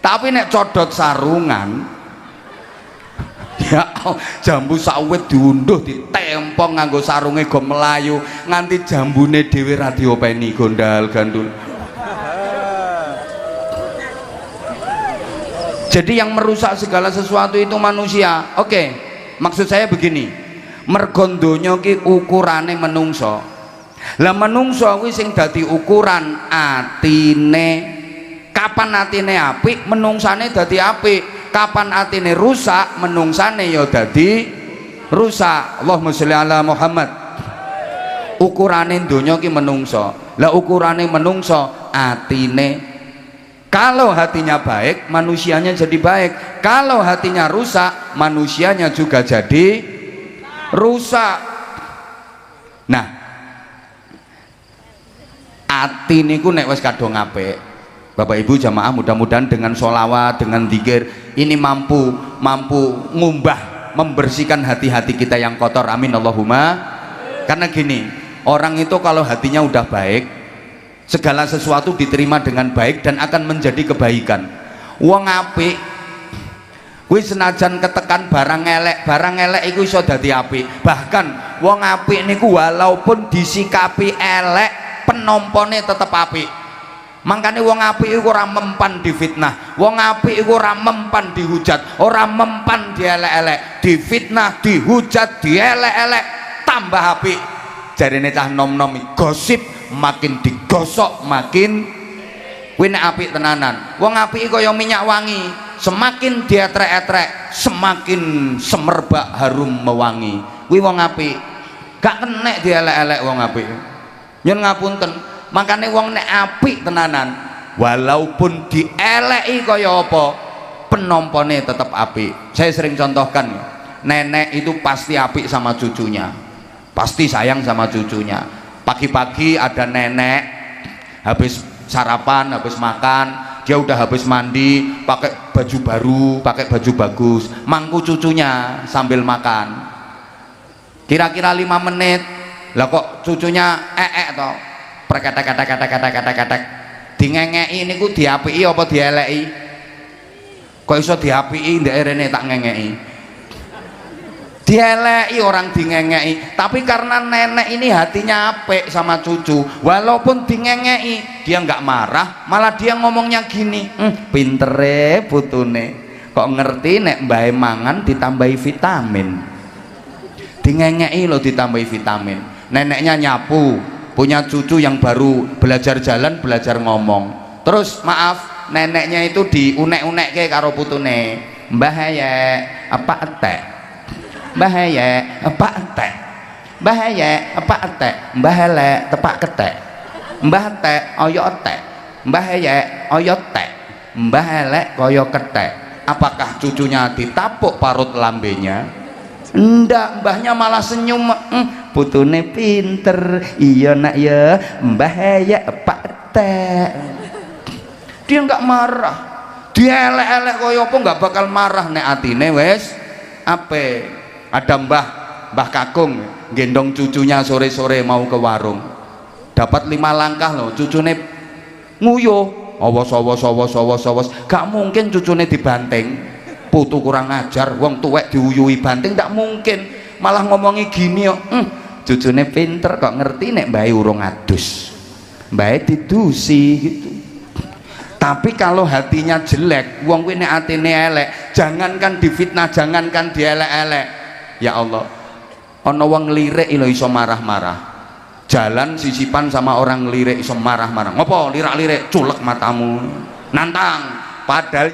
Tapi nek codot sarungan, ya jambu sawit diunduh ditempong nganggo sarunge go melayu nganti jambune dhewe ra diopeni gondal gandul. Jadi yang merusak segala sesuatu itu manusia. Oke, maksud saya begini, mergo donya ki ukurane menungso. Lah menungso kuwi sing dadi ukuran atine. Kapan atine apik, menungsane dadi apik. Kapan atine rusak, menungsane ya dadi rusak. Allahumma sholli ala Muhammad. Ukurane donya ki menungso. Lah ukurane menungso atine. Kalau hatinya baik, manusianya jadi baik. Kalau hatinya rusak, manusianya juga jadi rusak. Nah, ati niku nek wis kadung apik, Bapak Ibu jamaah, mudah-mudahan dengan sholawat, dengan dzikir ini mampu ngumbah, membersihkan hati-hati kita yang kotor. Amin Allahumma. Karena gini, orang itu kalau hatinya udah baik, segala sesuatu diterima dengan baik dan akan menjadi kebaikan. Wong apik kuwi senajan ketekan barang elek iku iso dadi apik. Bahkan wong apik niku walaupun disikapi elek, penompone tetep apik. Mangkane wong apik iku ora mempan difitnah, wong apik iku ora mempan dihujat, ora mempan dielek-elek, difitnah, dihujat, dielek-elek, tambah apik. Jarine cah nom-nom gosip makin digosok makin kuwi nek apik tenanan. Wong apik kaya minyak wangi, semakin dietrek-etrek semakin semerbak harum mewangi. Kuwi wong apik, gak kenek dielek-elek wong apik. Nyun ngapunten, makane wong nek apik tenanan walaupun dieleki kaya apa, penompone tetap apik. Saya sering contohkan, nenek itu pasti apik sama cucunya, pasti sayang sama cucunya. Pagi-pagi ada nenek habis sarapan, habis makan, dia udah habis mandi, pakai baju baru, pakai baju bagus, mangku cucunya sambil makan. Kira-kira 5 menit, lah kok cucunya toh, preketek-ketek-ketek-ketek-ketek, dingengeki niku diapiki apa dieleki? Kok iso diapiki ndek rene tak ngengeki? dieleki orang dingengei, tapi karena nenek ini hatinya apik sama cucu, walaupun dingengei dia nggak marah, malah dia ngomongnya gini, pintere putune kok ngerti nek mbahe mangan ditambahi vitamin, dingengei lo ditambahi vitamin. Neneknya nyapu, punya cucu yang baru belajar jalan, belajar ngomong, terus maaf neneknya itu diunek-unekke karo putune, mbah ya apa etek, mbah ya apa etek, mbah ya apa etek, mbah elek tepak ketek, mbah etek oyo etek, mbah ya oyo tek, mbah elek koyo ketek. Apakah cucunya ditapuk parut lambenya? Ndak, mbahnya malah senyum. Putune pinter, iya nak ya, mbah ya apa etek. Dia nggak marah, dia elek-elek koyo apa nggak bakal marah nek atine wes ape. Ada mbah kakung gendong cucunya sore-sore mau ke warung, dapat 5 langkah loh, cucune nguyuh awas, gak mungkin cucune dibanting, putu kurang ajar, wong tuwek diuyui banting, gak mungkin, malah ngomongi gini yo, cucune pinter kok ngerti nek mbahe urung adus, mbahe didusi gitu. Tapi kalau hatinya jelek, wong kuwi nek atine elek, jangankan difitnah, jangankan dielek-elek, ya Allah, ana wong lirik lho iso marah-marah, jalan sisipan sama orang lirik iso marah-marah, ngopo lirak-lirik, culek matamu, nantang, padahal